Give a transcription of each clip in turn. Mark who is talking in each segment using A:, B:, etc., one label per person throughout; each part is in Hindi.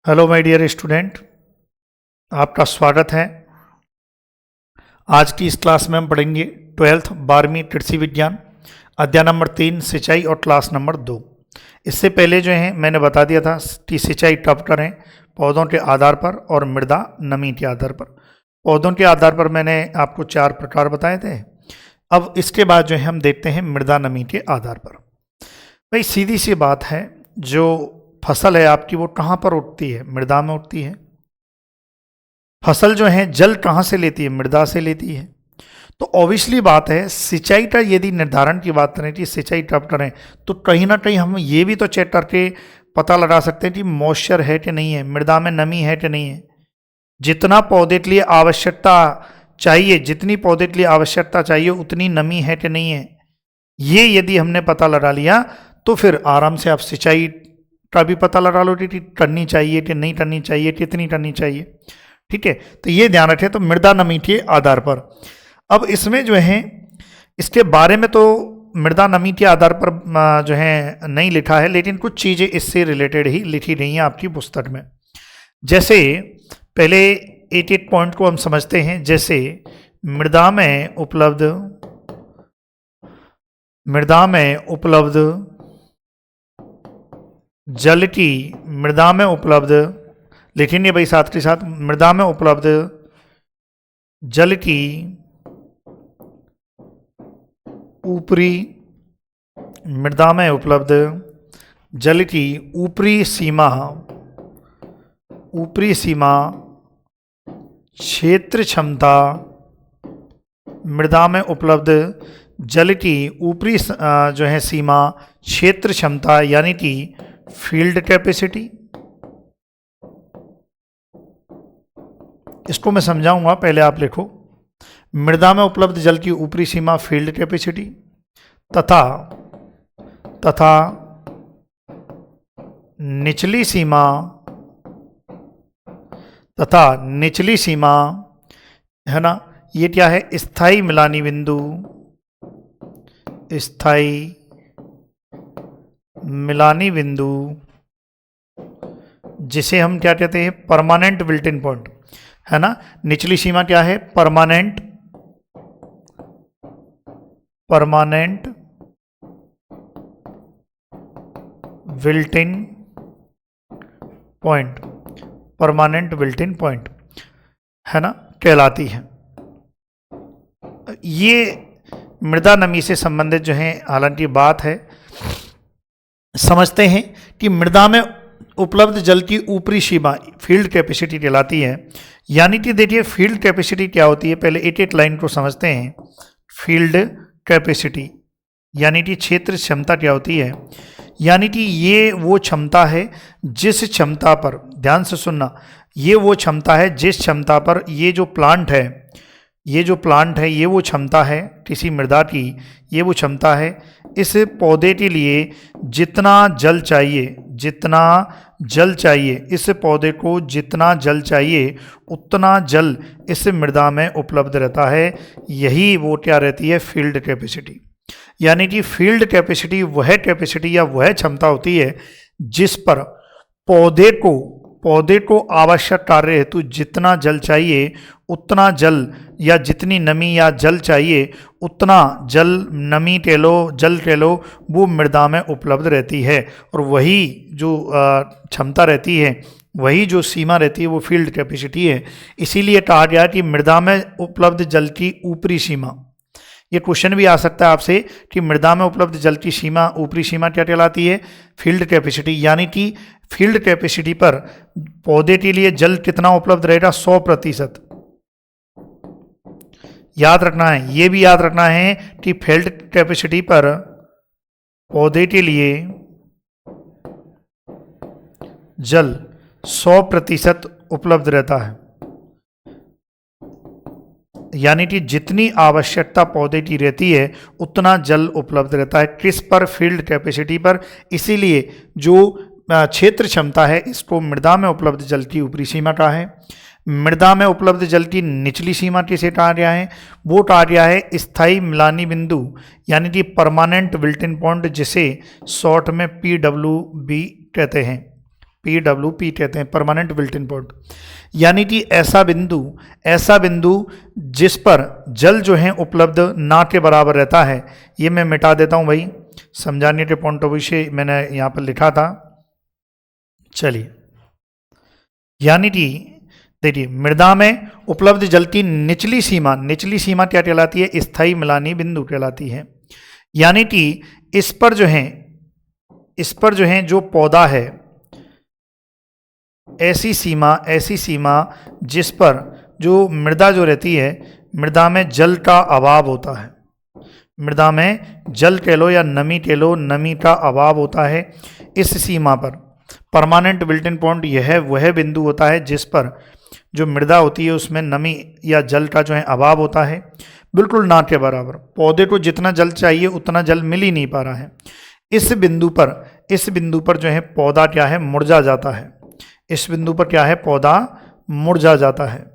A: हेलो माय डियर स्टूडेंट, आपका स्वागत है। आज की इस क्लास में हम पढ़ेंगे 12th 12वीं कृषि विज्ञान अध्याय नंबर 3 सिंचाई और क्लास नंबर 2। इससे पहले जो है मैंने बता दिया था कि सिंचाई कब करें, पौधों के आधार पर और मृदा नमी के आधार पर। पौधों के आधार पर मैंने आपको 4 प्रकार बताए थे। अब इसके बाद जो है हम देखते हैं मृदा नमी के आधार पर। भाई सीधी सी बात है, जो फसल है आपकी वो कहाँ पर उगती है? मृदा में उगती है। फसल जो है जल कहाँ से लेती है? मृदा से लेती है। तो ऑब्वियसली बात है, सिंचाई का यदि निर्धारण की बात करें कि सिंचाई कब करें, तो कहीं ना कहीं हम ये भी तो चेक करके पता लगा सकते हैं कि मॉइस्चर है कि नहीं है, मृदा में नमी है कि नहीं है। जितना पौधे के लिए आवश्यकता चाहिए, जितनी पौधे के लिए आवश्यकता चाहिए उतनी नमी है कि नहीं है, ये यदि हमने पता लगा लिया तो फिर आराम से आप सिंचाई का भी पता लगा लो कि करनी चाहिए कि नहीं करनी चाहिए, कितनी करनी चाहिए। ठीक है, तो ये ध्यान रखें। तो मृदा नमी के आधार पर अब इसमें जो है इसके बारे में तो मृदा नमी के आधार पर जो है नहीं लिखा है, लेकिन कुछ चीज़ें इससे रिलेटेड ही लिखी गई हैं आपकी पुस्तक में। जैसे पहले एक पॉइंट को हम समझते हैं। जैसे मृदा में उपलब्ध जल की, मृदा में उपलब्ध लिखेंगे भाई साथ के साथ, मृदा में उपलब्ध जल की ऊपरी, मृदा में उपलब्ध जल की ऊपरी सीमा क्षेत्र क्षमता, मृदा में उपलब्ध जल की ऊपरी जो है सीमा क्षेत्र क्षमता यानी कि फील्ड कैपेसिटी। इसको मैं समझाऊंगा, पहले आप लिखो। मृदा में उपलब्ध जल की ऊपरी सीमा फील्ड कैपेसिटी तथा निचली सीमा है ना, ये क्या है? स्थायी मिलानी बिंदु, जिसे हम क्या कहते हैं? परमानेंट विल्टिंग पॉइंट, है ना। निचली सीमा क्या है? परमानेंट विल्टिंग पॉइंट है ना, कहलाती है। ये मृदा नमी से संबंधित जो है हालांकि बात है। समझते हैं कि मृदा में उपलब्ध जल की ऊपरी सीमा फील्ड कैपेसिटी कहलाती है। यानी कि देखिए फील्ड कैपेसिटी क्या होती है, पहले एक लाइन को समझते हैं। फील्ड कैपेसिटी यानी कि क्षेत्र क्षमता क्या होती है? यानी कि ये वो क्षमता है जिस क्षमता पर, ध्यान से सुनना, ये वो क्षमता है जिस क्षमता पर ये जो प्लांट है, ये वो क्षमता है किसी मृदा की, ये वो क्षमता है इस पौधे के लिए जितना जल चाहिए, इस पौधे को जितना जल चाहिए उतना जल इस मृदा में उपलब्ध रहता है। यही वो क्या रहती है? Field capacity. यानी कि फील्ड कैपेसिटी वह कैपेसिटी या वह क्षमता होती है जिस पर पौधे को आवश्यक कार्य हेतु जितना जल चाहिए उतना जल, या जितनी नमी या जल चाहिए उतना जल, नमी कह लो, वो मृदा में उपलब्ध रहती है। और वही जो क्षमता रहती है, वही जो सीमा रहती है, वो फील्ड कैपेसिटी है। इसीलिए कहा गया कि मृदा में उपलब्ध जल की ऊपरी सीमा। ये क्वेश्चन भी आ सकता है आपसे कि मृदा में उपलब्ध जल की सीमा, ऊपरी सीमा क्या कहलाती है? Field capacity. यानी कि फील्ड कैपेसिटी पर पौधे के लिए जल कितना उपलब्ध रहेगा? 100%। याद रखना है, ये भी याद रखना है कि फील्ड कैपेसिटी पर पौधे के लिए जल 100% उपलब्ध रहता है। यानी कि जितनी आवश्यकता पौधे की रहती है उतना जल उपलब्ध रहता है। किस पर? फील्ड कैपेसिटी पर। इसीलिए जो क्षेत्र क्षमता है, इसको मृदा में उपलब्ध जल की ऊपरी सीमा कहा है। मृदा में उपलब्ध जल की निचली सीमा किसे कहा गया है? वो कहा गया है स्थायी मिलानी बिंदु, यानी कि परमानेंट विल्टिंग पॉइंट, जिसे शॉर्ट में PWB कहते हैं। PWP कहते हैं, परमानेंट बिल्ट इन पॉइंट। यानी कि ऐसा बिंदु जिस पर जल जो है उपलब्ध ना के बराबर रहता है। ये मैं मिटा देता हूं भाई, समझाने के पॉइंट ऑफ व्यू से मैंने यहां पर लिखा था। चलिए, यानी कि देखिए, मृदा में उपलब्ध जल की निचली सीमा क्या कहलाती है? स्थायी मिलानी बिंदु कहलाती है। यानी कि इस पर जो है जो पौधा है, ऐसी सीमा जिस पर जो मृदा जो रहती है, मृदा में जल का अभाव होता है, मृदा में जल कह लो या नमी कह लो, नमी का अभाव होता है। इस सीमा पर परमानेंट बिल्ट इन पॉइंट यह वह बिंदु होता है जिस पर जो मृदा होती है उसमें नमी या जल का जो है अभाव होता है, बिल्कुल ना के बराबर। पौधे को जितना जल चाहिए उतना जल मिल ही नहीं पा रहा है। इस बिंदु पर जो है पौधा क्या है? मुरझा जाता है। इस बिंदु पर क्या है? पौधा मुरझा जाता है।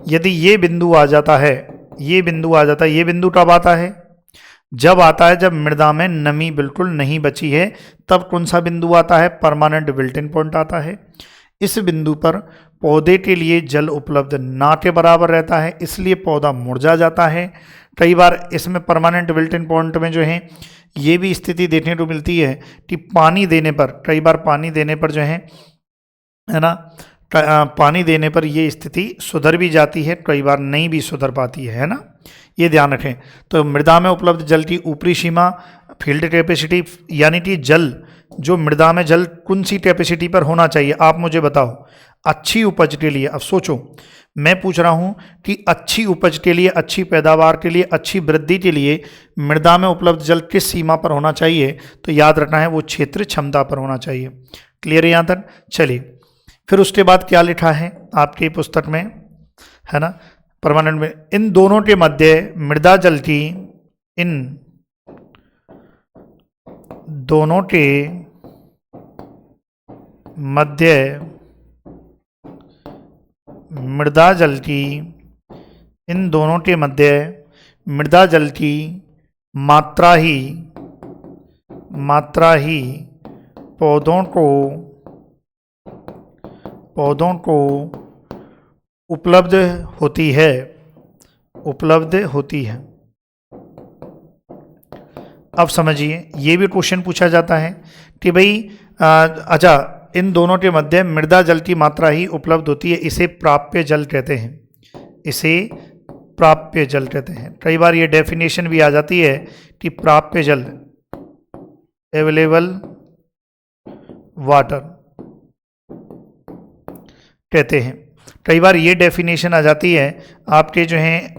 A: यदि ये बिंदु आ जाता है, ये बिंदु कब आता है? जब आता है जब मृदा में नमी बिल्कुल नहीं बची है, तब कौन सा बिंदु आता है? परमानेंट बिल्ट इन पॉइंट आता है। इस बिंदु पर पौधे के लिए जल उपलब्ध ना के बराबर रहता है, इसलिए पौधा मुरझा जाता है। कई बार इसमें परमानेंट बिल्ट इन पॉइंट में जो है ये भी स्थिति देखने को मिलती है कि पानी देने पर, कई बार पानी देने पर जो है ना, पानी देने पर ये स्थिति सुधर भी जाती है, कई बार नहीं भी सुधर पाती है ना, ये ध्यान रखें। तो मृदा में उपलब्ध जल की ऊपरी सीमा फील्ड कैपेसिटी, यानी कि जल जो मृदा में जल कौन सी कैपेसिटी पर होना चाहिए? आप मुझे बताओ। अच्छी उपज के लिए, अब सोचो, मैं पूछ रहा हूं कि अच्छी उपज के लिए, अच्छी पैदावार के लिए, अच्छी वृद्धि के लिए मृदा में उपलब्ध जल किस सीमा पर होना चाहिए? तो याद रखना है वो क्षेत्र क्षमता पर होना चाहिए। क्लियर है यहाँ तक? चलिए, फिर उसके बाद क्या लिखा है आपकी पुस्तक में, है ना, परमानेंट में इन दोनों के मध्य मृदा जल की, इन दोनों के मध्य मृदा जल की, इन दोनों के मध्य मृदा जल की मात्रा ही पौधों को उपलब्ध होती है। अब समझिए, ये भी क्वेश्चन पूछा जाता है कि भाई अच्छा, इन दोनों के मध्य मृदा जल की मात्रा ही उपलब्ध होती है, इसे प्राप्य जल कहते हैं। कई बार ये डेफिनेशन भी आ जाती है कि प्राप्य जल, अवेलेबल वाटर कहते हैं। कई बार ये डेफिनेशन आ जाती है आपके जो है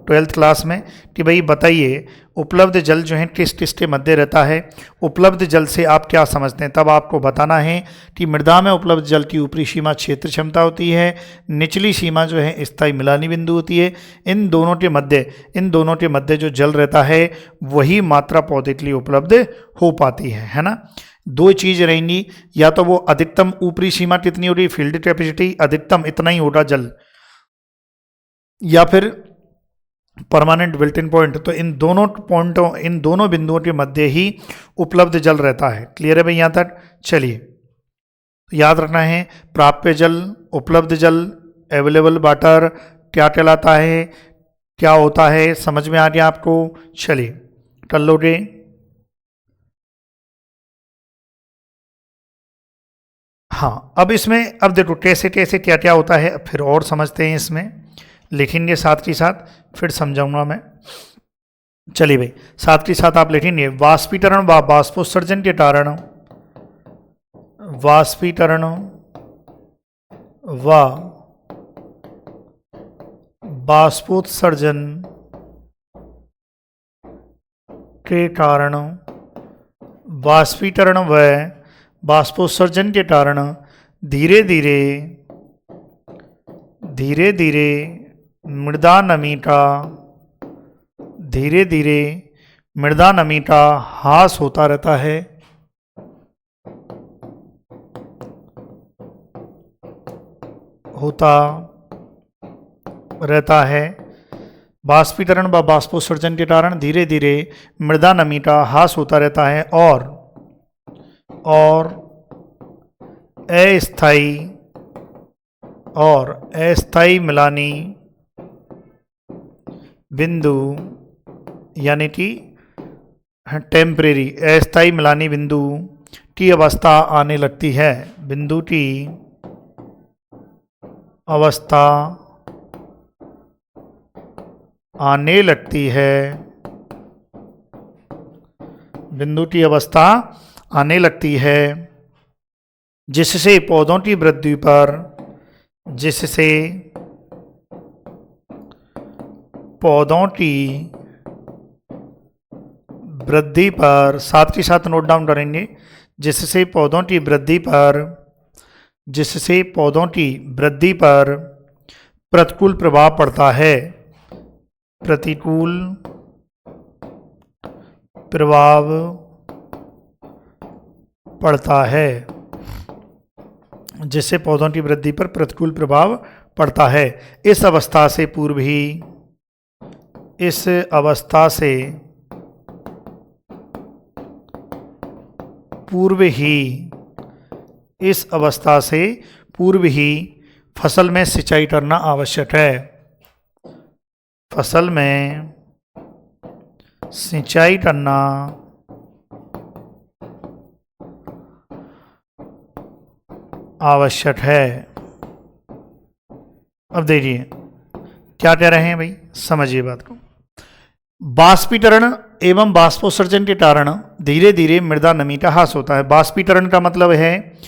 A: 12th क्लास में कि भाई बताइए उपलब्ध जल जो है किस किस के मध्य रहता है। उपलब्ध जल से आप क्या समझते हैं? तब आपको बताना है कि मृदा में उपलब्ध जल की ऊपरी सीमा क्षेत्र क्षमता होती है, निचली सीमा जो है स्थायी मिलानी बिंदु होती है। इन दोनों के मध्य जो जल रहता है वही मात्रा पौधे के लिए उपलब्ध हो पाती है ना। दो चीज़ रहेंगी, या तो वो अधिकतम ऊपरी सीमा कितनी हो रही, फील्ड कैपेसिटी अधिकतम इतना ही होगा जल, या फिर परमानेंट बिल्ट इन पॉइंट। तो इन दोनों बिंदुओं के मध्य ही उपलब्ध जल रहता है। क्लियर है भाई यहाँ तक? चलिए, याद रखना है प्राप्य जल, उपलब्ध जल, अवेलेबल वाटर क्या कहलाता है, क्या होता है, समझ में आ गया आपको? चलिए कर लोगे। हाँ, अब इसमें अब देखो कैसे कैसे क्या क्या होता है, फिर और समझते हैं। इसमें लिखेंगे साथ के साथ, फिर समझाऊंगा मैं। चलिए भाई, साथ के साथ आप लिखेंगे वाष्पीकरण व बाष्पोत्सर्जन के कारण, वाष्पीकरण व बाष्पोत्सर्जन के कारण, वाष्पीकरण व बाष्पोत्सर्जन के कारण धीरे धीरे मृदा नमी का ह्रास होता रहता है। बाष्पीकरण व बाष्पोत्सर्जन के कारण धीरे धीरे मृदा नमी का ह्रास होता रहता है और अस्थायी और अस्थायी मिलानी बिंदु यानी कि टेम्परेरी अस्थायी मिलानी बिंदु की अवस्था आने लगती है। बिंदु की अवस्था आने लगती है। बिंदु की अवस्था आने लगती है जिससे पौधों की वृद्धि पर साथ ही साथ नोट डाउन करेंगे, जिससे पौधों की वृद्धि पर प्रतिकूल प्रभाव पड़ता है। प्रतिकूल प्रभाव पड़ता है, जिससे पौधों की वृद्धि पर प्रतिकूल प्रभाव पड़ता है। इस अवस्था से पूर्व ही फसल में सिंचाई करना आवश्यक है। फसल में सिंचाई करना आवश्यक है। अब देखिए क्या कह रहे हैं भाई, समझिए बात को। बाष्पीकरण एवं बाष्पोत्सर्जन के कारण धीरे धीरे मृदा नमी का ह्रास होता है। बाष्पीकरण का मतलब है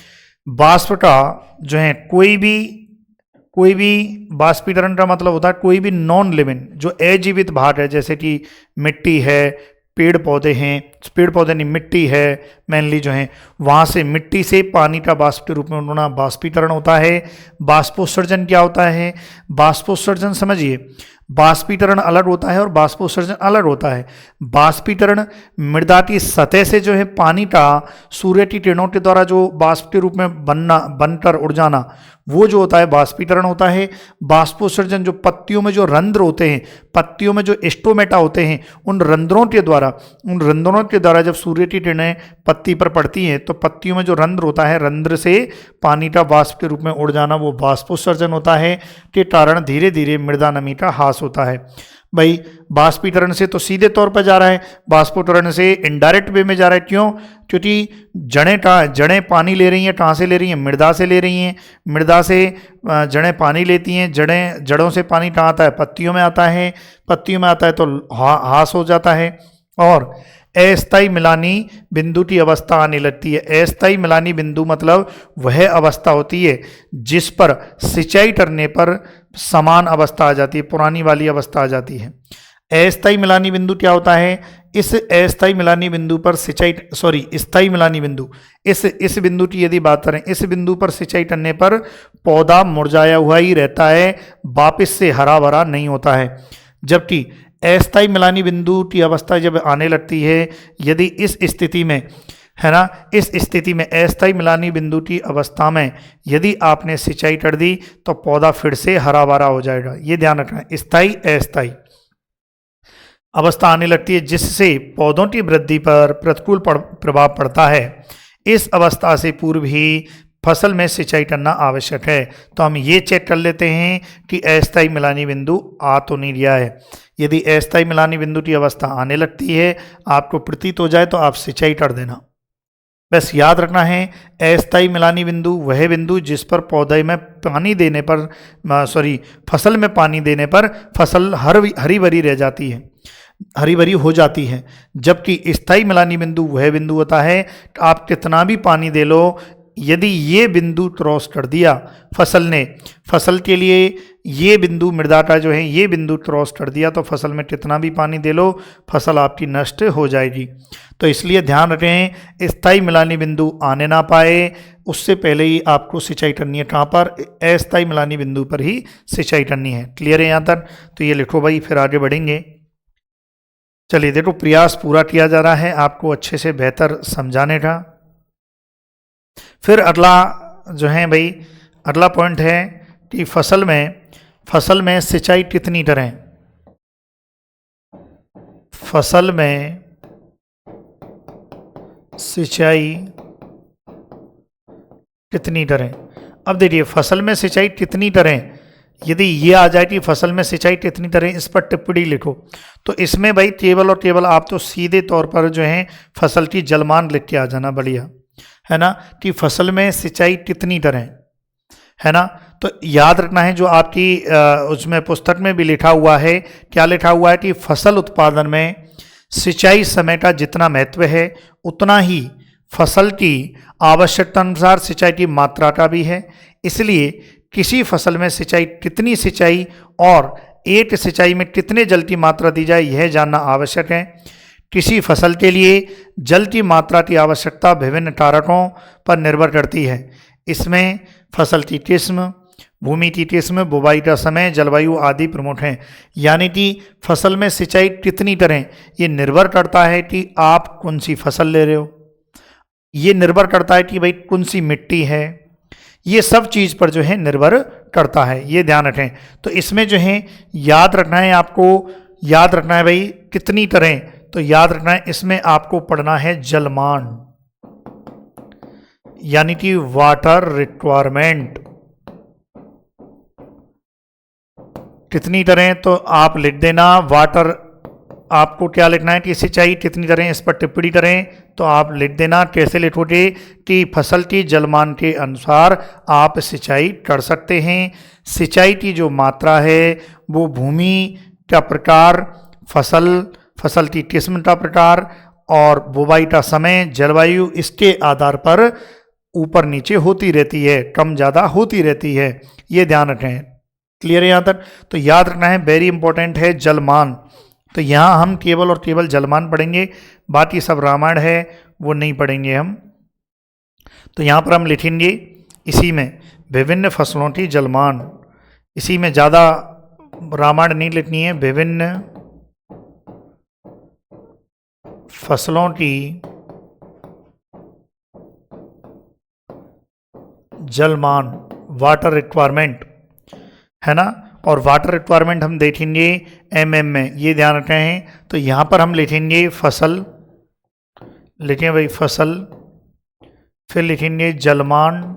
A: बाष्प का जो है कोई भी बाष्पीकरण का मतलब होता है कोई भी नॉन लिविंग जो अजीवित भाग है, जैसे कि मिट्टी है, पेड़ पौधे हैं, पेड़ पौधे नहीं मिट्टी है मेनली जो है, वहाँ से मिट्टी से पानी का बाष्प के रूप में होना बाष्पीकरण होता है। बाष्पोत्सर्जन क्या होता है? बाष्पोत्सर्जन समझिए, बाष्पीकरण अलग होता है और बाष्पोत्सर्जन अलग होता है। बाष्पीकरण मृदा की सतह से जो है पानी का सूर्य की किरणों के द्वारा जो बाष्प के रूप में बनकर उड़ जाना, वो जो होता है बाष्पीकरण होता है। बाष्पोत्सर्जन जो पत्तियों में जो रंध्र होते हैं, पत्तियों में जो स्टोमेटा होते हैं, उन रंध्रों के द्वारा जब सूर्य की किरणें पत्ती पर पड़ती हैं तो पत्तियों में जो रंध्र होता है, रंध्र से पानी का बाष्प के रूप में उड़ जाना, वो बाष्पोत्सर्जन होता है। के कारण धीरे धीरे मृदा नमी का ह्रास होता है। भाई बाष्पीकरण से तो सीधे तौर पर जा रहा है, बाष्पोत्सर्जन से इनडायरेक्ट वे में जा रहा है। क्यों? क्योंकि जड़ें पानी ले रही हैं, कहाँ से ले रही हैं? मृदा से ले रही हैं। मृदा से जड़ें पानी लेती हैं, जड़ों से पानी कहाँ आता है? पत्तियों में आता है। पत्तियों में आता है तो ह्रास हो जाता है और अस्थायी मिलानी बिंदु की अवस्था आने लगती है। अस्थायी मिलानी बिंदु मतलब वह अवस्था होती है जिस पर सिंचाई करने पर समान अवस्था आ जाती है, पुरानी वाली अवस्था आ जाती है। अस्थायी मिलानी बिंदु क्या होता है? इस अस्थायी मिलानी बिंदु पर स्थायी मिलानी बिंदु, इस बिंदु की यदि बात करें, इस बिंदु पर सिंचाई करने पर पौधा मुरझाया हुआ ही रहता है, वापस से हरा भरा नहीं होता है। जबकि अस्थायी मिलानी बिंदु की अवस्था जब आने लगती है, यदि इस स्थिति में है ना, इस स्थिति में अस्थायी मिलानी बिंदु की अवस्था में यदि आपने सिंचाई कर दी तो पौधा फिर से हरा भरा हो जाएगा। ये ध्यान रखना, स्थायी अस्थायी अवस्था आने लगती है जिससे पौधों की वृद्धि पर प्रतिकूल प्रभाव पड़ता है। इस अवस्था से पूर्व ही फसल में सिंचाई करना आवश्यक है। तो हम ये चेक कर लेते हैं कि अस्थायी मिलानी बिंदु आ तो नहीं रहा है। यदि अस्थायी मिलानी बिंदु की अवस्था आने लगती है, आपको प्रतीत हो जाए तो आप सिंचाई कर देना। बस याद रखना है, अस्थायी मिलानी बिंदु वह बिंदु जिस पर पौधे में पानी देने पर फसल में पानी देने पर फसल हरी भरी रह जाती है, हरी भरी हो जाती है। जबकि स्थायी मिलानी बिंदु वह बिंदु होता है आप कितना भी पानी दे लो, यदि ये बिंदु क्रॉस कर दिया फसल ने, फसल के लिए ये बिंदु मृदा का जो है ये बिंदु क्रॉस कर दिया तो फसल में कितना भी पानी दे लो, फसल आपकी नष्ट हो जाएगी। तो इसलिए ध्यान रखें, स्थायी मिलानी बिंदु आने ना पाए उससे पहले ही आपको सिंचाई करनी है। कहाँ पर? अस्थायी मिलानी बिंदु पर ही सिंचाई करनी है। क्लियर है यहाँ तक? तो ये लिखो भाई, फिर आगे बढ़ेंगे। चलिए देखो, प्रयास पूरा किया जा रहा है आपको अच्छे से बेहतर समझाने का। फिर अगला जो है भाई, अगला पॉइंट है कि फसल में सिंचाई कितनी करें। फसल में सिंचाई कितनी दरें। अब देखिए फसल में सिंचाई कितनी दरें, यदि ये आ जाए कि फसल में सिंचाई कितनी दरें, इस पर टिप्पणी लिखो। तो इसमें भाई टेबल और टेबल आप तो सीधे तौर पर जो है फसल की जलमान लिख के आ जाना, बढ़िया है ना, कि फसल में सिंचाई कितनी दरें, है ना। तो याद रखना है जो आपकी उसमें पुस्तक में भी लिखा हुआ है, क्या लिखा हुआ है कि फसल उत्पादन में सिंचाई समय का जितना महत्व है उतना ही फसल की आवश्यकता अनुसार सिंचाई की मात्रा का भी है। इसलिए किसी फसल में सिंचाई कितनी सिंचाई और एक सिंचाई में कितने जल की मात्रा दी जाए यह जानना आवश्यक है। किसी फसल के लिए जल की मात्रा की आवश्यकता विभिन्न कारकों पर निर्भर करती है। इसमें फसल की किस्म, भूमि की किस्म, बुवाई का समय, जलवायु आदि प्रमुख हैं। यानी कि फसल में सिंचाई कितनी करें ये निर्भर करता है कि आप कौन सी फसल ले रहे हो, ये निर्भर करता है कि भाई कौन सी मिट्टी है, ये सब चीज़ पर जो है निर्भर करता है, ये ध्यान रखें। तो इसमें जो है याद रखना है, आपको याद रखना है भाई कितनी करें, तो याद रखना है इसमें आपको पढ़ना है जलमान, यानी कि वाटर रिक्वायरमेंट कितनी करें, तो आप लिख देना वाटर, आपको क्या लिखना है कि सिंचाई कितनी करें, इस पर टिप्पणी करें। तो आप लिख देना, कैसे लिखोगे कि फसल की जलमान के अनुसार आप सिंचाई कर सकते हैं। सिंचाई की जो मात्रा है वो भूमि का प्रकार, फसल की किस्म का प्रकार और बुवाई का समय, जलवायु, इसके आधार पर ऊपर नीचे होती रहती है, कम ज़्यादा होती रहती है, ये ध्यान रखें। क्लियर है यहाँ तक। तो याद रखना है वेरी इंपॉर्टेंट है जलमान। तो यहाँ हम केवल और केवल जलमान पढ़ेंगे, बाकी सब रामायण है वो नहीं पढ़ेंगे हम। तो यहाँ पर हम लिखेंगे इसी में विभिन्न फसलों की जलमान, इसी में ज़्यादा रामायण नहीं लिखनी है, विभिन्न फसलों की जलमान, वाटर रिक्वायरमेंट, है ना। और वाटर रिक्वायरमेंट हम देखेंगे में, ये ध्यान रखना है। तो यहाँ पर हम लिखेंगे फसल, लिखें भाई फसल, फिर लिखेंगे जलमान,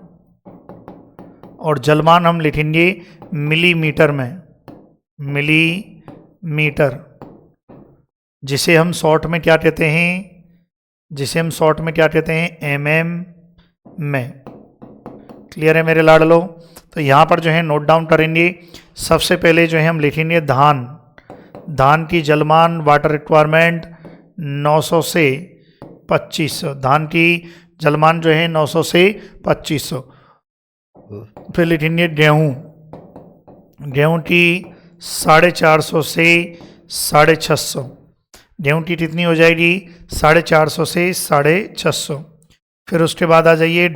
A: और जलमान हम लिखेंगे मिलीमीटर में, मिलीमीटर, जिसे हम शॉर्ट में क्या कहते हैं, जिसे हम शॉर्ट में क्या कहते हैं में। क्लियर है मेरे लाडलो। तो यहाँ पर जो है नोट डाउन करेंगे। सबसे पहले जो है हम लिखेंगे धान की जलमान वाटर रिक्वायरमेंट 900 से 2500, धान की जलमान जो है 900 से 2500। फिर लिखेंगे गेहूँ की 450 से 650, गेहूँ की कितनी हो जाएगी 450 से 650। फिर उसके बाद आ जाइए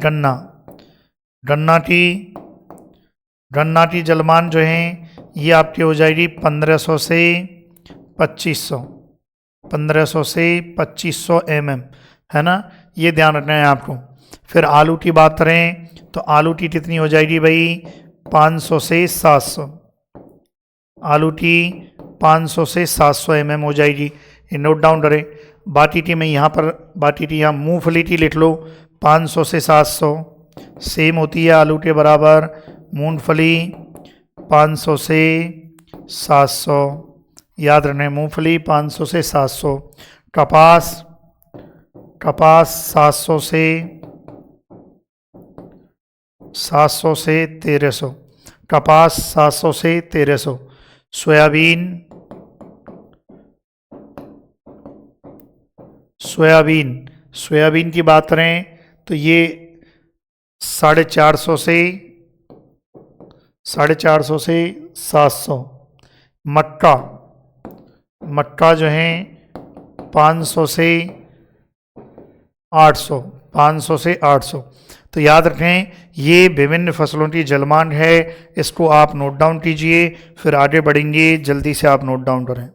A: गन्ना की जलमान जो है ये आपकी हो जाएगी 1500 से 2500, 1500 से 2500 है ना, ये ध्यान रखना है आपको। फिर आलू की बात करें तो आलू की कितनी हो जाएगी भाई 500 से 700, आलू की 500 से 700 हो जाएगी, ये नोट डाउन करें। बाटी की मैं यहाँ पर यहाँ मूंगफली की लिख लो 500 से 700, सेम होती है आलू के बराबर, मूंगफली 500 से 700, याद रखना है मूंगफली 500 से 700। कपास 700 से 1300, कपास 700 से 1300। सोयाबीन की बात करें तो ये 450 से 700। मक्का जो है 500 से 800, 500 से 800। तो याद रखें ये विभिन्न फसलों की जलमान है, इसको आप नोट डाउन कीजिए, फिर आगे बढ़ेंगे, जल्दी से आप नोट डाउन करें।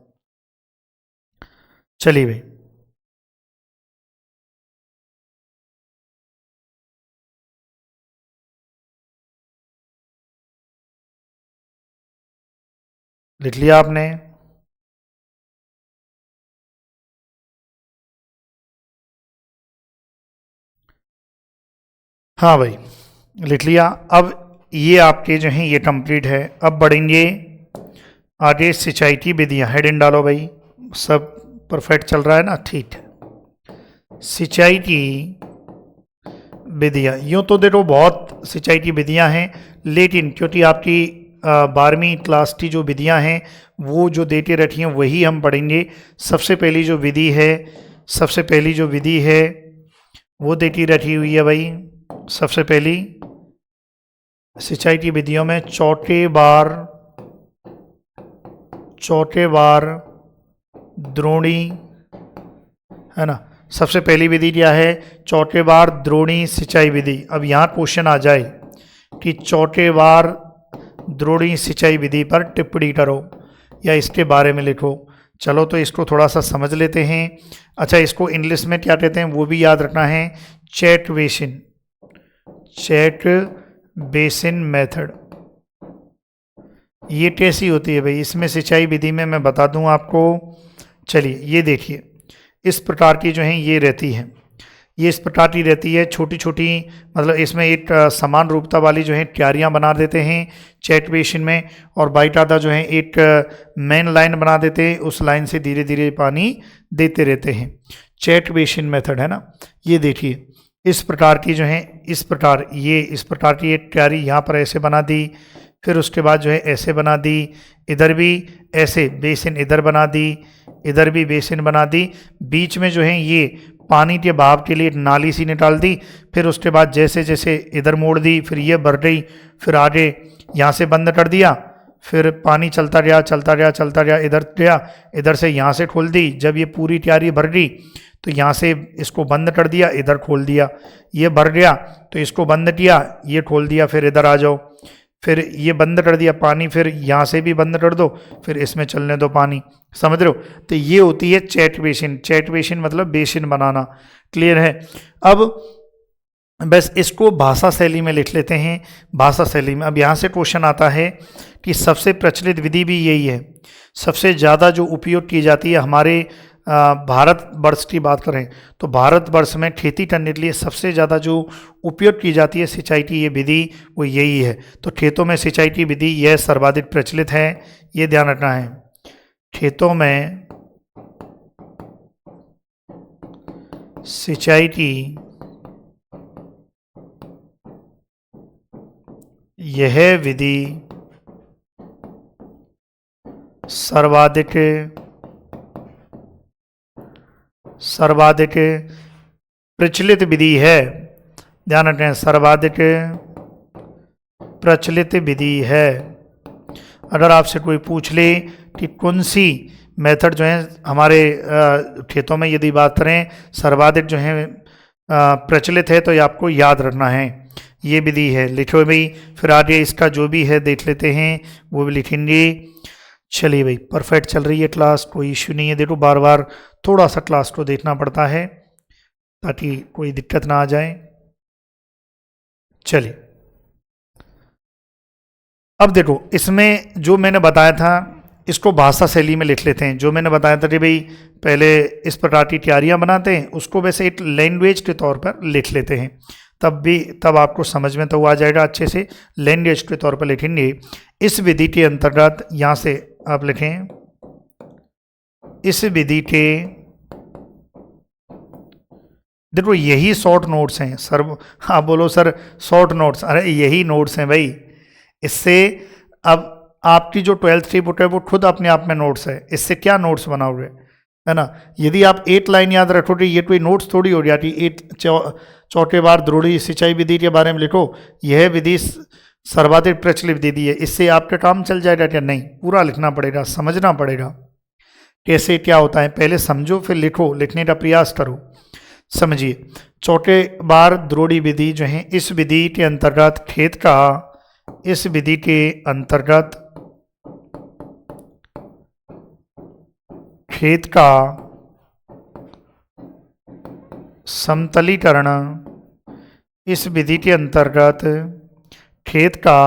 A: चलिए भाई, लिख लिया आपने। हाँ भाई, लिख लिया। अब ये आपके जो हैं ये कंप्लीट है। अब बढ़ेंगे आगे सिंचाई की विधियाँ। हेडिंग डालो भाई, सब परफेक्ट चल रहा है ना, ठीक है। सिंचाई की विधियाँ, यूँ तो देखो बहुत सिंचाई की विधियाँ हैं, लेकिन क्योंकि आपकी 12वीं क्लास की जो विधियाँ हैं वो जो देते रखी हैं वही हम पढ़ेंगे। सबसे पहली जो विधि है, सबसे पहली जो विधि है वो देती रखी हुई है भाई। सबसे पहली सिंचाई की विधियों में चौथे बार द्रोणी, है ना। सबसे पहली विधि क्या है, चौथे बार द्रोणी सिंचाई विधि। अब यहाँ क्वेश्चन आ जाए कि चौथे बार द्रोणी सिंचाई विधि पर टिप्पणी करो या इसके बारे में लिखो। चलो तो इसको थोड़ा सा समझ लेते हैं। अच्छा, इसको इंग्लिश में क्या कहते हैं वो भी याद रखना है, चैट बेसिन मेथड। ये कैसी होती है भाई, इसमें सिंचाई विधि में मैं बता दूं आपको। चलिए ये देखिए, इस प्रकार की जो है ये रहती है, ये इस प्रकार की रहती है, छोटी छोटी, मतलब इसमें एक समान रूपता वाली जो है क्यारियाँ बना देते हैं चैट बेसिन में, और बाइट आधा जो है एक मेन लाइन बना देते हैं, उस लाइन से धीरे धीरे पानी देते रहते हैं। चैट बेसिन मेथड है ना। ये देखिए इस प्रकार की जो है, इस प्रकार की एक क्यारी यहाँ पर ऐसे बना दी, फिर उसके बाद जो है ऐसे बना दी, इधर भी ऐसे बेसिन इधर बना दी, इधर भी बेसिन बना दी, बीच में जो है ये पानी के बहाव के लिए नाली सी निकाल दी, फिर उसके बाद जैसे जैसे इधर मोड़ दी, फिर ये बढ़ गई, फिर आगे यहाँ से बंद कर दिया, फिर पानी चलता गया, इधर गया, इधर से यहाँ से खोल दी। जब ये पूरी क्यारी भर गई तो यहाँ से इसको बंद कर दिया, इधर खोल दिया, ये भर गया तो इसको बंद किया, ये खोल दिया, फिर इधर आ जाओ, फिर ये बंद कर दिया पानी, फिर यहाँ से भी बंद कर दो, फिर इसमें चलने दो पानी। समझ रहे हो? तो ये होती है चैट बेसिन मतलब बेसिन बनाना। क्लियर है? अब बस इसको भाषा शैली में लिख लेते हैं, भाषा शैली में। अब यहाँ से क्वेश्चन आता है कि सबसे प्रचलित विधि भी यही है, सबसे ज़्यादा जो उपयोग की जाती है हमारे भारतवर्ष की बात करें तो भारतवर्ष में खेती करने के लिए सबसे ज़्यादा जो उपयोग की जाती है सिंचाई की ये विधि वो यही है। तो खेतों में सिंचाई की विधि यह सर्वाधिक प्रचलित है, ये ध्यान रखना है। खेतों में सिंचाई की यह विधि सर्वाधिक प्रचलित विधि है। ध्यान रखें, सर्वाधिक प्रचलित विधि है। अगर आपसे कोई पूछ ले कि कौन सी मेथड जो है हमारे खेतों में यदि बात करें सर्वाधिक जो है प्रचलित है, तो ये आपको याद रखना है, ये विधि है। लिखो भाई, फिर आगे इसका जो भी है देख लेते हैं, वो भी लिखेंगे। चलिए भाई, परफेक्ट चल रही है क्लास, कोई इश्यू नहीं है। देखो बार बार थोड़ा सा क्लास को देखना पड़ता है ताकि कोई दिक्कत ना आ जाए। चलिए अब देखो, इसमें जो मैंने बताया था इसको भाषा शैली में लिख लेते हैं। जो मैंने बताया था कि भाई पहले इस प्रकार की तैयारियां बनाते हैं, उसको वैसे एक लैंग्वेज के तौर पर लिख लेते हैं, तब आपको समझ में तो आ जाएगा अच्छे से। लैंग्वेज के तौर पर लिखेंगे। इस विधि के अंतर्गत, यहाँ से आप लिखें, इस विधि के, देखो यही शॉर्ट नोट्स हैं सर। हाँ बोलो सर, शॉर्ट नोट्स, अरे यही नोट्स हैं भाई। इससे अब आपकी जो 12th की बुक है वो खुद अपने आप में नोट्स है, इससे क्या नोट्स बनाओगे, है ना। यदि आप 8 लाइन याद रखोगे, ये कोई नोट्स थोड़ी हो जाती। 8 चौथे बार द्रोणी सिंचाई विधि के बारे में लिखो, यह विधि सर्वाधिक प्रचलित विधि है, इससे आपका काम चल जाएगा क्या? नहीं, पूरा लिखना पड़ेगा, समझना पड़ेगा कैसे क्या होता है। पहले समझो फिर लिखो, लिखने का प्रयास करो। समझिए, चौथे बार द्रोणी विधि जो है, इस विधि के अंतर्गत खेत का, इस विधि के अंतर्गत खेत का समतलीकरण, इस विधि के अंतर्गत खेत का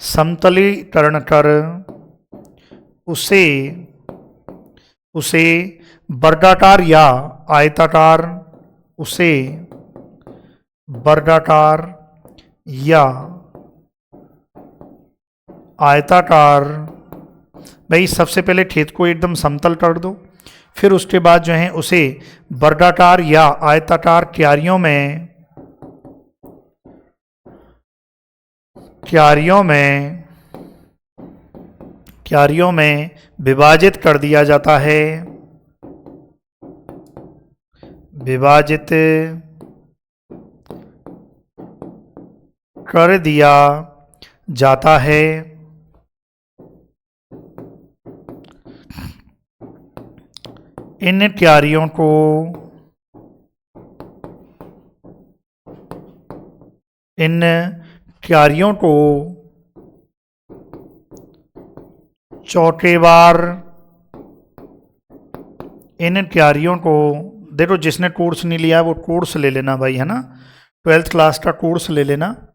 A: समतलीकरण कर उसे वर्गाकार या आयताकार, उसे वर्गाकार या आयताकार, भाई सबसे पहले खेत को एकदम समतल कर दो, फिर उसके बाद जो है उसे वर्गाकार या आयताकार क्यारियों में विभाजित कर दिया जाता है, विभाजित कर दिया जाता है। इन क्यारियों को चौकेबार, इन क्यारियों को देखो, जिसने कोर्स नहीं लिया वो कोर्स ले लेना भाई, है ना, 12th क्लास का कोर्स ले लेना।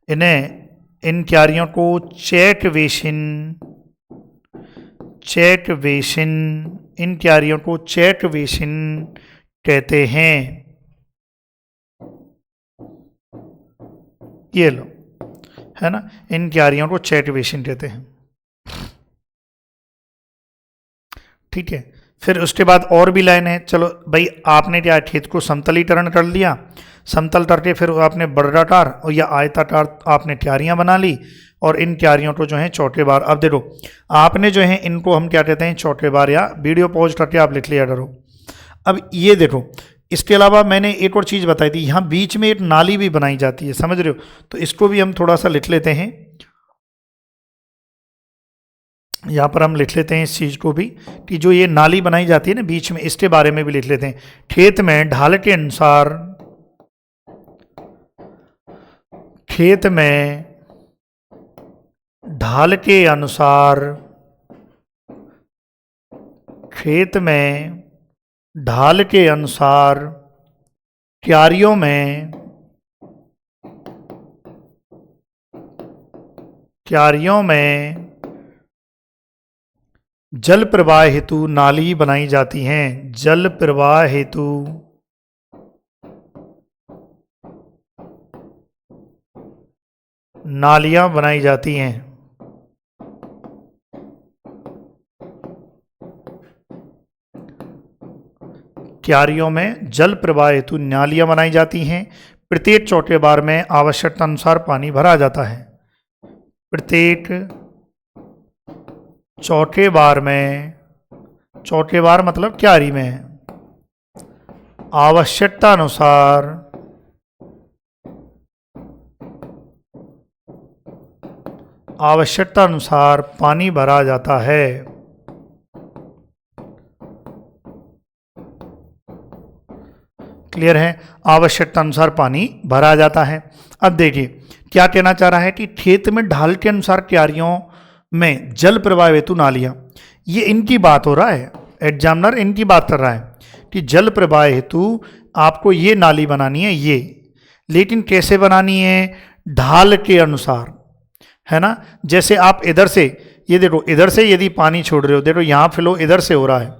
A: इन क्यारियों को चेक बेसिन, इन क्यारियों को चेक बेसिन कहते हैं। ये लो, है ना, इन क्यारियों को चेक बेसिन कहते हैं। ठीक है, फिर उसके बाद और भी लाइन है। चलो भाई, आपने क्या खेत को समतलीकरण कर लिया, समतल करके फिर आपने वर्गाकार और या आयताकार आपने क्यारियां बना ली, और इन क्यारियों को जो है चौकेबार। अब देखो, आपने जो है इनको हम क्या कहते हैं, चौकेबार, या वीडियो पॉज करके आप लिख लिया करो। अब ये देखो, इसके अलावा मैंने एक और चीज़ बताई थी, यहाँ बीच में एक नाली भी बनाई जाती है, समझ रहे हो, तो इसको भी हम थोड़ा सा लिख लेते हैं। यहाँ पर हम लिख लेते हैं इस चीज़ को भी, कि जो ये नाली बनाई जाती है ना बीच में, इसके बारे में भी लिख लेते हैं। खेत में ढाल के अनुसार, खेत में ढाल के अनुसार, खेत में ढाल के अनुसार क्यारियों में जल प्रवाह हेतु नाली बनाई जाती हैं, जल प्रवाह हेतु नालियां बनाई जाती हैं। क्यारियों में जल प्रवाह हेतु नालियां बनाई जाती हैं। प्रत्येक चौकेबार में आवश्यकता अनुसार पानी भरा जाता है। प्रत्येक चौकेबार में, चौकेबार मतलब क्यारी में, आवश्यकता अनुसार पानी भरा जाता है। क्लियर है, आवश्यकता अनुसार पानी भरा जाता है। अब देखिए क्या कहना चाह रहा है कि खेत में ढाल के अनुसार क्यारियों में जल प्रवाह हेतु नालियां, ये इनकी बात हो रहा है, एग्जामिनर इनकी बात कर रहा है कि जल प्रवाह हेतु आपको ये नाली बनानी है, ये, लेकिन कैसे बनानी है, ढाल के अनुसार, है ना। जैसे आप इधर से, ये देखो, इधर से यदि पानी छोड़ रहे हो, देखो यहाँ फ्लो इधर से हो रहा है,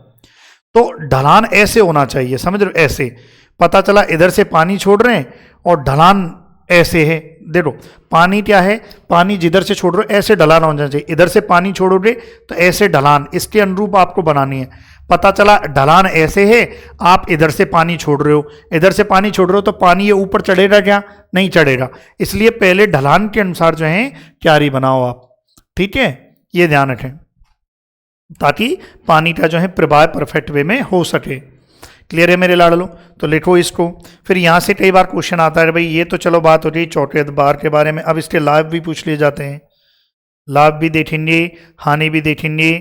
A: तो ढलान ऐसे होना चाहिए, समझ रहे हो, ऐसे। पता चला इधर से पानी छोड़ रहे हैं और ढलान ऐसे है, देखो पानी क्या है, पानी जिधर से छोड़ रहे हो ऐसे ढलान होना चाहिए, इधर से पानी छोड़ोगे तो ऐसे ढलान, इसके अनुरूप आपको बनानी है। पता चला ढलान ऐसे है, आप इधर से पानी छोड़ रहे हो, इधर से पानी छोड़ रहे हो, तो पानी ये ऊपर चढ़ेगा क्या, नहीं चढ़ेगा, इसलिए पहले ढलान के अनुसार जो है क्यारी बनाओ आप, ठीक है, ये ध्यान रखें, ताकि पानी का जो है प्रवाह परफेक्ट वे में हो सके। क्लियर है मेरे लाडलो, तो लिखो इसको। फिर यहाँ से कई बार क्वेश्चन आता है, भाई ये तो चलो बात हो रही चौकेबार के बारे में, अब इसके लाभ भी पूछ लिए जाते हैं, लाभ भी देखेंगे, हानि भी देखेंगे।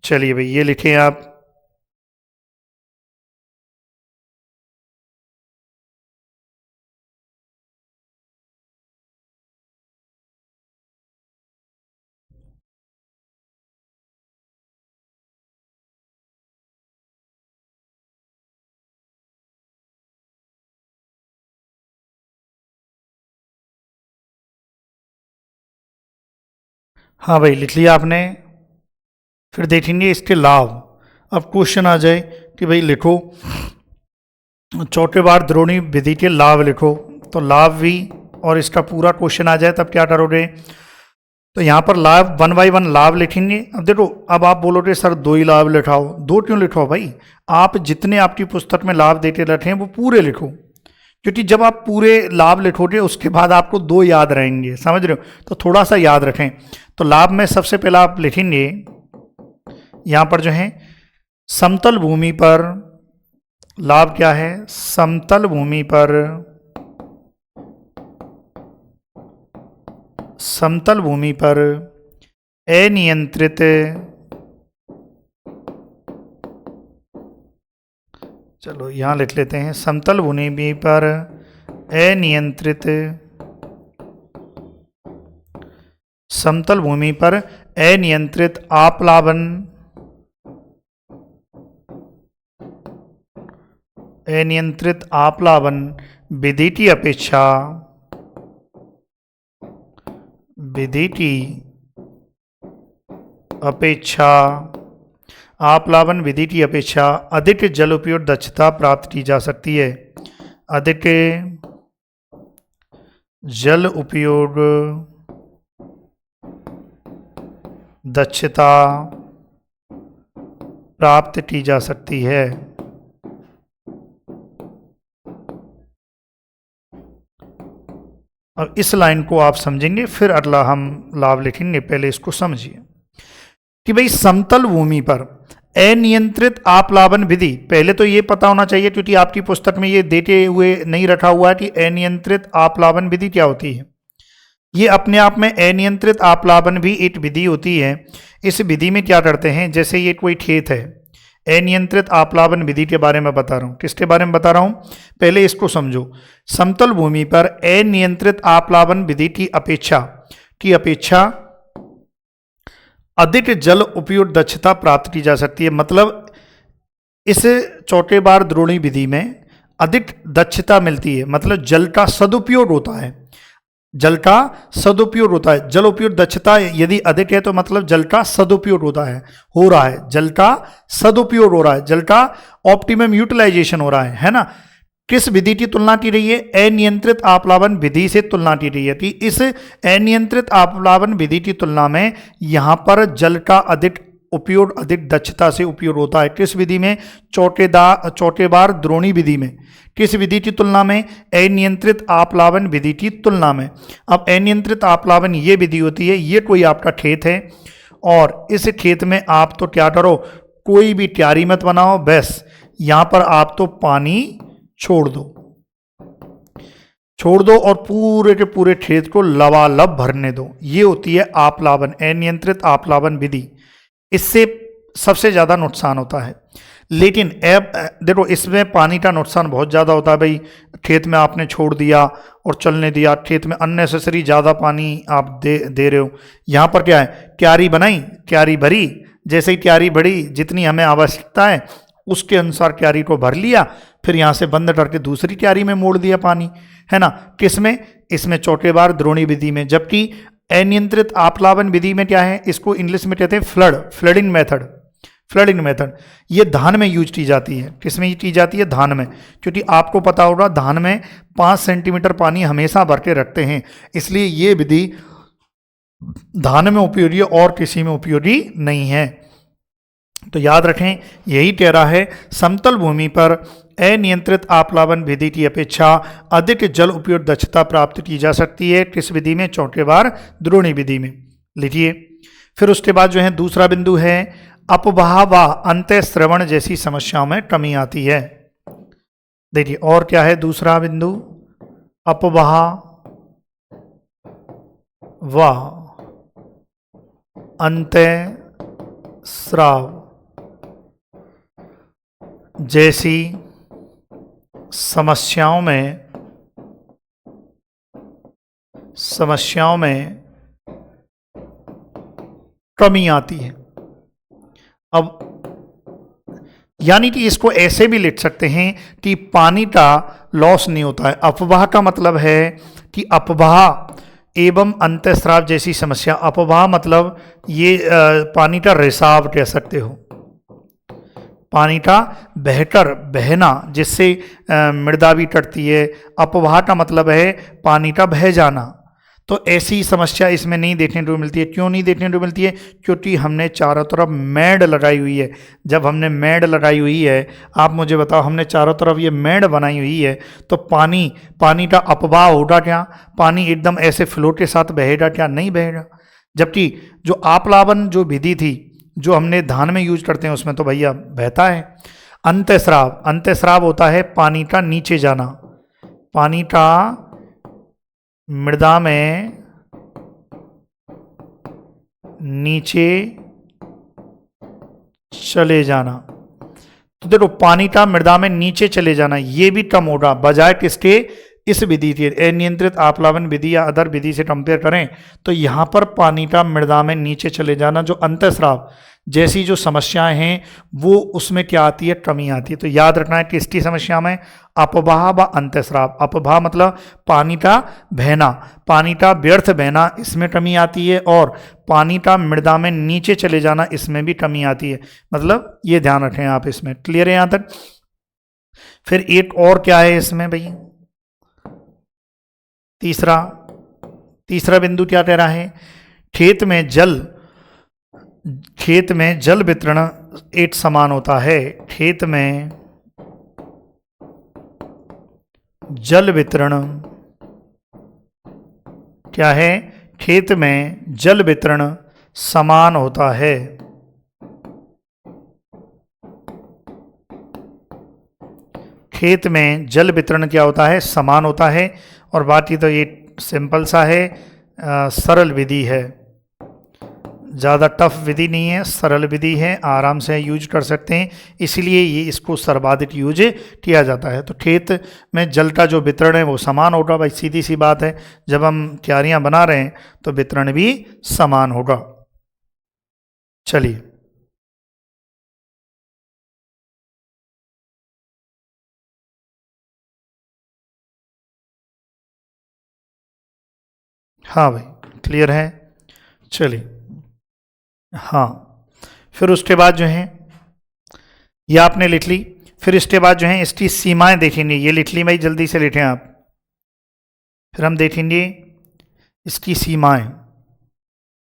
A: चलिए भाई ये लिखें आप, हाँ भाई लिख लिया आपने। फिर देखेंगे इसके लाभ। अब क्वेश्चन आ जाए कि भाई लिखो चौकेबार द्रोणी विधि के लाभ लिखो, तो लाभ भी और इसका पूरा क्वेश्चन आ जाए तब क्या करोगे? तो यहाँ पर लाभ 1 बाई 1 लाभ लिखेंगे। अब देखो, अब आप बोलोगे सर 2 ही लाभ लिखाओ। 2 क्यों लिखो भाई? आप जितने आपकी पुस्तक में लाभ देते रखे हैं वो पूरे लिखो, क्योंकि जब आप पूरे लाभ लिखोगे उसके बाद आपको 2 याद रहेंगे, समझ रहे हो? तो थोड़ा सा याद रखें। तो लाभ में सबसे पहला आप लिखेंगे यहाँ पर जो है समतल भूमि पर, लाभ क्या है? समतल भूमि पर, समतल भूमि पर अनियंत्रित, चलो यहां लिख लेते हैं, समतल भूमि पर अनियंत्रित, समतल भूमि पर अनियंत्रित आप्लावन, अनियंत्रित आप्लावन विधि की अपेक्षा, विधि की अपेक्षा, आप्लावन विधि की अपेक्षा अधिक जल उपयोग दक्षता प्राप्त की जा सकती है। अधिक जल उपयोग दक्षता प्राप्त की जा सकती है। अब इस लाइन को आप समझेंगे, फिर अगला हम लाभ लिखेंगे। पहले इसको समझिए कि भाई समतल भूमि पर अनियंत्रित आप्लावन विधि, पहले तो ये पता होना चाहिए क्योंकि आपकी पुस्तक में ये देते हुए नहीं रखा हुआ है कि अनियंत्रित आप्लावन विधि क्या होती है। ये अपने आप में अनियंत्रित आप्लावन भी एक विधि होती है। इस विधि में क्या करते हैं, जैसे ये कोई खेत है, अनियंत्रित आप्लावन विधि के बारे में बता रहा हूँ। किसके बारे में बता रहा हूँ? पहले इसको समझो। समतल भूमि पर अनियंत्रित आप्लावन विधि की अपेक्षा अधिक जल उपयोग दक्षता प्राप्त की जा सकती है। मतलब इस चौथे बार द्रोणी विधि में अधिक दक्षता मिलती है, मतलब जल का सदुपयोग होता है, जल का सदुपयोग होता है। जल उपयोग दक्षता यदि अधिक है तो मतलब जल का सदुपयोग होता है, हो रहा है, जल का सदुपयोग हो रहा है, जल का ऑप्टिमम यूटिलाइजेशन हो रहा है ना। किस विधि की तुलना की रही है? अनियंत्रित आप्लावन विधि से तुलना की रही है कि इस अनियंत्रित आप्लावन विधि की तुलना में यहाँ पर जल का अधिक उपयोग, अधिक दक्षता से उपयोग होता है। किस विधि में? चौथे बार द्रोणी विधि में। किस विधि की तुलना में? अनियंत्रित आप्लावन विधि की तुलना में। अब अनियंत्रित आप्लावन ये विधि होती है, ये कोई आपका खेत है और इस खेत में आप तो क्या करो, कोई भी क्यारी मत बनाओ, बस यहाँ पर आप तो पानी छोड़ दो और पूरे के पूरे खेत को लबालब भरने दो। ये होती है आप्लावन, अनियंत्रित आप्लावन विधि। इससे सबसे ज़्यादा नुकसान होता है। लेकिन अब देखो, इसमें पानी का नुकसान बहुत ज़्यादा होता है। भाई खेत में आपने छोड़ दिया और चलने दिया, खेत में अननेसेसरी ज़्यादा पानी आप दे रहे हो। यहाँ पर क्या है, क्यारी बनाई, क्यारी भरी, जैसे ही क्यारी भरी, जितनी हमें आवश्यकता है उसके अनुसार क्यारी को भर लिया, फिर यहाँ से बंद करके दूसरी क्यारी में मोड़ दिया पानी, है ना। किसमें? इसमें चौथे बार द्रोणी विधि में। जबकि अनियंत्रित आप्लावन विधि में क्या है, इसको इंग्लिश में कहते हैं फ्लडिंग मेथड। फ्लडिंग मेथड ये धान में यूज की जाती है। किसमें की जाती है? धान में। क्योंकि आपको पता होगा धान में 5 सेंटीमीटर पानी हमेशा भर के रखते हैं, इसलिए ये विधि धान में उपयोगी और किसी में उपयोगी नहीं है। तो याद रखें, यही कह रहा है, समतल भूमि पर अनियंत्रित आप्लावन विधि की अपेक्षा अधिक जल उपयोग दक्षता प्राप्त की जा सकती है। किस विधि में? चौथे बार द्रोणी विधि में। लिखिए। फिर उसके बाद जो है दूसरा बिंदु है, अपवाह व अंतःस्रवण जैसी समस्याओं में कमी आती है। देखिए, और क्या है दूसरा बिंदु? अपवाह व अंतःस्राव जैसी समस्याओं में कमी आती है। अब यानी कि इसको ऐसे भी लिख सकते हैं कि पानी का लॉस नहीं होता है। अपवाह का मतलब है कि अपवाह एवं अंतःस्राव जैसी समस्या। अपवाह मतलब ये पानी का रिसाव कह सकते हो, पानीटा बेहतर बहना, जिससे मृदा भी टटती है। अपवाहटा मतलब है पानीटा बह जाना। तो ऐसी समस्या इसमें नहीं देखने को मिलती है। क्यों नहीं देखने को मिलती है? क्योंकि हमने चारों तरफ मेड़ लगाई हुई है। जब हमने मेड़ लगाई हुई है, आप मुझे बताओ, हमने चारों तरफ ये मेड़ बनाई हुई है, तो पानी का अपवाह होगा क्या? पानी एकदम ऐसे फ्लो के साथ बहेगा क्या? नहीं बहेगा। जबकि जो आप्लावन जो विधि थी, जो हमने धान में यूज करते हैं, उसमें तो भैया बहता है। अंतःस्राव, अंतःस्राव होता है पानी का नीचे जाना, पानी का मृदा में नीचे चले जाना। तो देखो, पानी का मृदा में नीचे चले जाना ये भी कम होगा, बजाय किसके? इस विधि के, अनियंत्रित आप्लावन विधि या अदर विधि से कंपेयर करें तो यहाँ पर पानी का मृदा में नीचे चले जाना, जो अंतःस्राव जैसी जो समस्याएं हैं, वो उसमें क्या आती है? कमी आती है। तो याद रखना है किसकी समस्या में? अपवाह व अंतःस्राव। अपवाह मतलब पानी का बहना, पानी का व्यर्थ बहना, इसमें कमी आती है, और पानी का मृदा में नीचे चले जाना, इसमें भी कमी आती है। मतलब ये ध्यान रखें आप इसमें। क्लियर है यहाँ तक? फिर एक और क्या है इसमें भैया? तीसरा बिंदु क्या कह रहा है? खेत में जल वितरण एक समान होता है। खेत में जल वितरण क्या है? खेत में जल वितरण समान होता है। खेत में जल वितरण क्या होता है? समान होता है। और बाकी तो ये सिंपल सा है, सरल विधि है, ज़्यादा टफ विधि नहीं है, सरल विधि है, आराम से यूज कर सकते हैं, इसलिए ये इसको सर्वाधिक यूज किया जाता है। तो खेत में जल का जो वितरण है वो समान होगा। भाई सीधी सी बात है, जब हम क्यारियाँ बना रहे हैं तो वितरण भी समान होगा। चलिए, हाँ भाई क्लियर है। चलिए, हाँ, फिर उसके बाद जो है ये आपने लिख ली। फिर इसके बाद जो है इसकी सीमाएं देखेंगे। ये लिख ली भाई, जल्दी से लिखें आप। फिर हम देखेंगे इसकी सीमाएं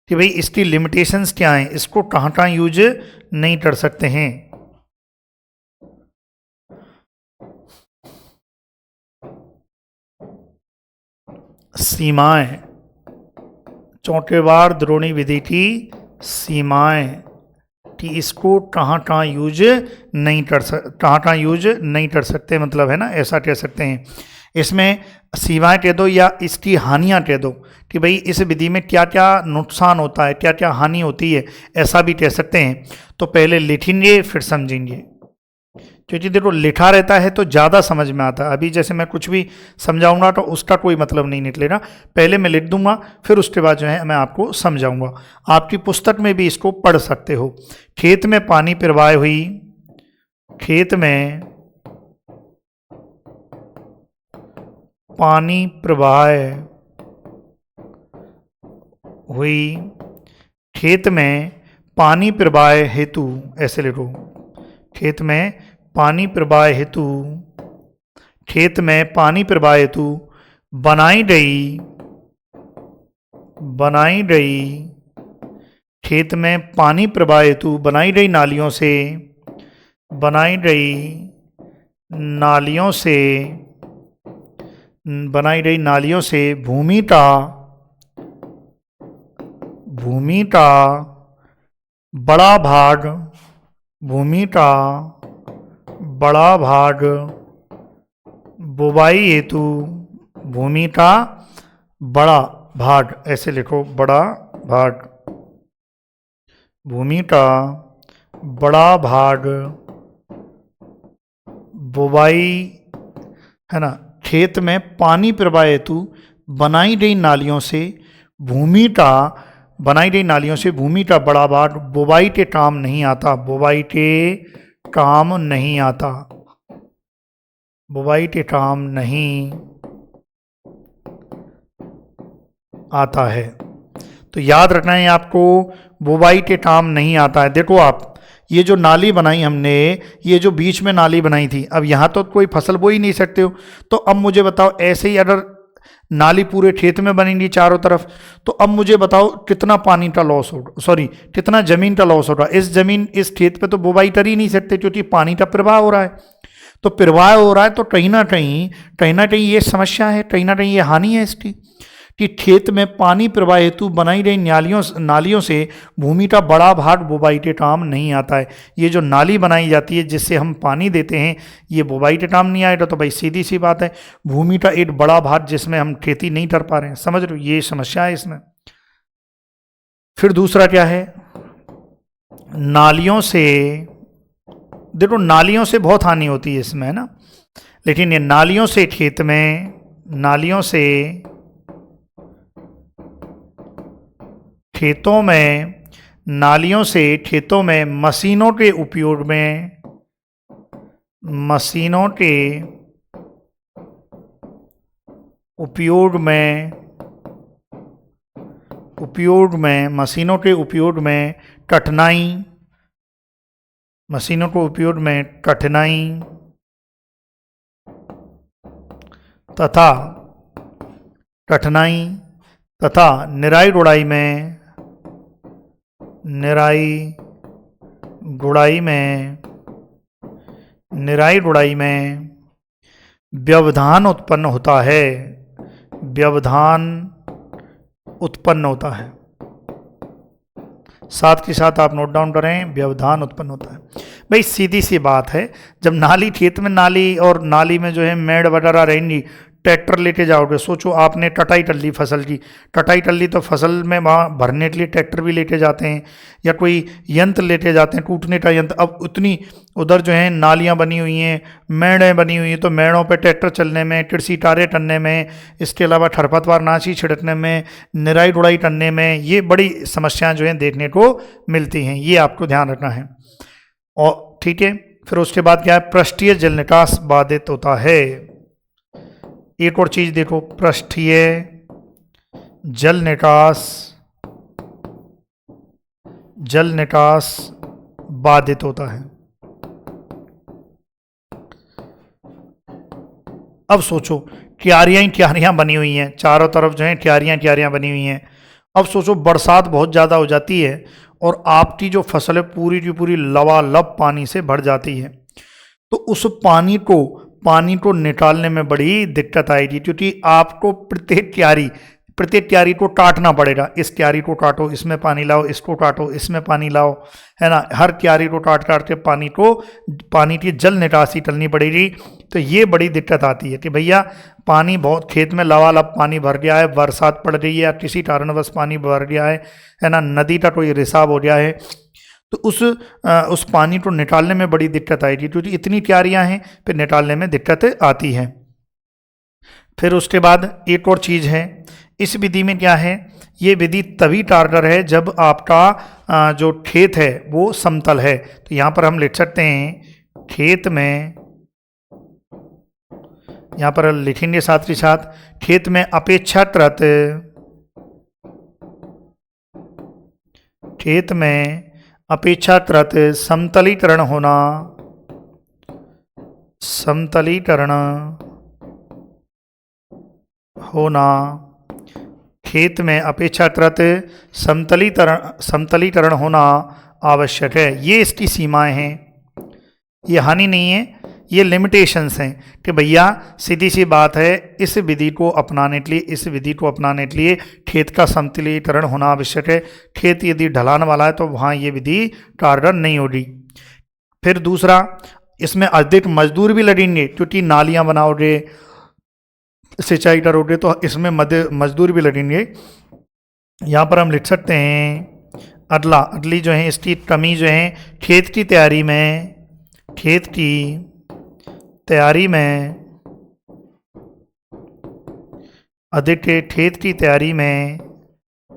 A: कि भाई इसकी लिमिटेशंस क्या हैं, इसको कहाँ कहाँ यूज नहीं कर सकते हैं। सीमाएं, चौकेबार द्रोणी विधि की सीमाएं कि इसको कहाँ कहाँ यूज नहीं कर सकते, मतलब है ना, ऐसा कह सकते हैं। इसमें सीमाएं कह दो या इसकी हानियां कह दो कि भाई इस विधि में क्या क्या नुकसान होता है, क्या क्या हानि होती है, ऐसा भी कह सकते हैं। तो पहले लिखेंगे फिर समझेंगे, क्योंकि देखो लिखा रहता है तो ज़्यादा समझ में आता है। अभी जैसे मैं कुछ भी समझाऊंगा तो उसका कोई मतलब नहीं निकलेगा। पहले मैं लिख दूंगा, फिर उसके बाद जो है मैं आपको समझाऊंगा। आपकी पुस्तक में भी इसको पढ़ सकते हो। खेत में पानी प्रवाह हुई, खेत में पानी प्रवाह हुई, खेत में पानी प्रवाह हेतु, ऐसे लिखो, खेत में पानी प्रवाह हेतु, खेत में पानी प्रवाह हेतु बनाई गई खेत में पानी प्रवाह हेतु बनाई गई नालियों से भूमि का बड़ा भाग बुवाई हेतु, भूमि का बड़ा भाग, ऐसे लिखो, बड़ा भाग, भूमि का बड़ा भाग बुवाई, है ना, खेत में पानी प्रवाह हेतु बनाई गई नालियों से भूमि का बड़ा भाग बुवाई के काम नहीं आता, बुवाई के काम नहीं आता है। तो याद रखना है आपको, बुवाई के काम नहीं आता है। देखो आप ये जो नाली बनाई हमने, ये जो बीच में नाली बनाई थी, अब यहाँ तो कोई फसल बो ही नहीं सकते हो, तो अब मुझे बताओ ऐसे ही अगर नाली पूरे खेत में बनेंगी चारों तरफ, तो अब मुझे बताओ कितना पानी का लॉस होगा, सॉरी कितना जमीन का लॉस होगा। इस खेत पे तो बुवाई कर ही नहीं सकते क्योंकि पानी का प्रवाह हो रहा है। तो प्रवाह हो रहा है तो कहीं ना कहीं ये समस्या है, कहीं ना कहीं ये हानि है इसकी, कि खेत में पानी प्रवाह हेतु बनाई गई नालियों से भूमि का बड़ा भाग बुवाई के काम नहीं आता है। ये जो नाली बनाई जाती है जिससे हम पानी देते हैं, ये बुवाई के काम नहीं आएगा, तो भाई सीधी सी बात है, भूमि का एक बड़ा भाग जिसमें हम खेती नहीं कर पा रहे हैं। समझ रहे हो, ये समस्या है इसमें। फिर दूसरा क्या है, नालियों से, देखो नालियों से बहुत हानि होती है इसमें, है ना, लेकिन ये नालियों से खेतों में मशीनों के उपयोग में कठिनाई तथा निराई गुड़ाई में व्यवधान उत्पन्न होता है। साथ के साथ आप नोट डाउन करें, व्यवधान उत्पन्न होता है। भाई सीधी सी बात है, जब नाली खेत में नाली और नाली में जो है मेड़ वगैरह रहेंगी, ट्रैक्टर लेके जाओगे, सोचो आपने कटाई कर ली फसल की, कटाई कर ली तो फसल में वहाँ भरने के लिए ट्रैक्टर भी लेके जाते हैं या कोई यंत्र लेके जाते हैं, कूटने का यंत्र। अब उतनी उधर जो है नालियाँ बनी हुई हैं, मेड़ें बनी हुई हैं, तो मेड़ों पे ट्रैक्टर चलने में, कृषि कार्य करने में, इसके अलावा खरपतवार नाशी छिड़कने में, निराई गुड़ाई करने में, ये बड़ी समस्याएं जो हैं देखने को मिलती हैं। ये आपको ध्यान रखना है। और ठीक है, फिर उसके बाद क्या है, पृष्ठीय जल निकास बाधित होता है। एक और चीज देखो, पृष्ठीय जल निकास बाधित होता है। अब सोचो क्यारियां बनी हुई हैं, चारों तरफ जो है क्यारियां बनी हुई हैं। अब सोचो बरसात बहुत ज़्यादा हो जाती है और आपकी जो फसल है पूरी की पूरी लबालब पानी से भर जाती है, तो उस पानी को निकालने में बड़ी दिक्कत आएगी, क्योंकि आपको प्रत्येक क्यारी को काटना पड़ेगा। इस क्यारी को काटो, इसमें पानी लाओ, इसको काटो, इसमें पानी लाओ, है ना। हर क्यारी को काट के पानी की जल निकासी करनी पड़ेगी। तो ये बड़ी दिक्कत आती है कि भैया पानी बहुत खेत में लबालब पानी भर गया है, बरसात पड़ रही है या किसी कारणवश पानी भर गया है ना, नदी का कोई रिसाव हो गया है, तो उस पानी को निकालने में बड़ी दिक्कत आएगी, क्योंकि इतनी क्यारियां हैं, फिर निकालने में दिक्कत आती है। फिर उसके बाद एक और चीज़ है, इस विधि में क्या है, ये विधि तभी कारगर है जब आपका जो खेत है वो समतल है। तो यहाँ पर हम लिख सकते हैं, खेत में, यहाँ पर लिखेंगे साथ ही साथ, खेत में अपेक्षाकृत समतलीकरण होना, खेत में अपेक्षाकृत समतलीकरण होना आवश्यक है। ये इसकी सीमाएं हैं, ये हानि नहीं है, ये लिमिटेशंस हैं कि भैया सीधी सी बात है, इस विधि को अपनाने के लिए खेत का समतलीकरण होना आवश्यक है। खेत यदि ढलान वाला है तो वहाँ ये विधि कारगर नहीं होगी। फिर दूसरा, इसमें अधिक मजदूर भी लगेंगे, क्योंकि नालियाँ बनाओगे, सिंचाई करोगे, तो इसमें मजदूर भी लगेंगे। यहाँ पर हम लिख सकते हैं, अदली जो है इसकी कमी जो है, खेत की तैयारी में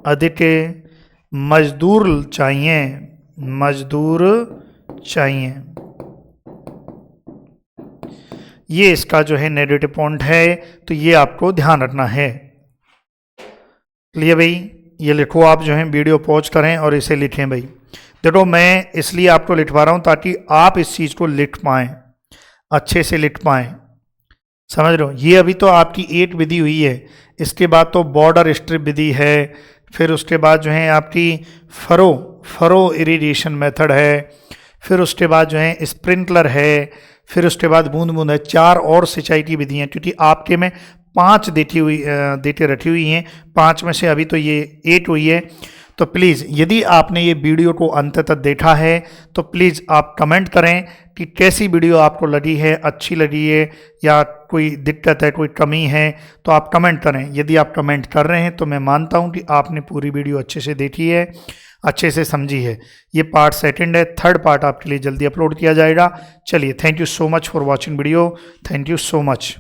A: अधिक मजदूर चाहिए। ये इसका जो है नेगेटिव पॉइंट है, तो ये आपको ध्यान रखना है। क्लियर भाई, ये लिखो, आप जो है वीडियो पॉज करें और इसे लिखें भाई। देखो मैं इसलिए आपको लिखवा रहा हूँ ताकि आप इस चीज़ को लिख पाएँ, अच्छे से लिख पाएँ, समझ रहे हो। ये अभी तो आपकी 8 विधि हुई है, इसके बाद तो बॉर्डर स्ट्रिप विधि है, फिर उसके बाद जो है आपकी फरो इरिगेशन मेथड है, फिर उसके बाद जो है स्प्रिंकलर है, फिर उसके बाद बूंद बूंद है। 4 और सिंचाई की विधियाँ, क्योंकि आपके में 5 डेटे रखी हुई हैं, 5 में से अभी तो ये 8 हुई है। तो प्लीज़ यदि आपने ये वीडियो को अंत तक देखा है तो प्लीज़ आप कमेंट करें कि कैसी वीडियो आपको लगी है, अच्छी लगी है या कोई दिक्कत है, कोई कमी है, तो आप कमेंट करें। यदि आप कमेंट कर रहे हैं तो मैं मानता हूं कि आपने पूरी वीडियो अच्छे से देखी है, अच्छे से समझी है। ये पार्ट 2 है, 3rd पार्ट आपके लिए जल्दी अपलोड किया जाएगा। चलिए, thank you so much for watching video, thank you so much.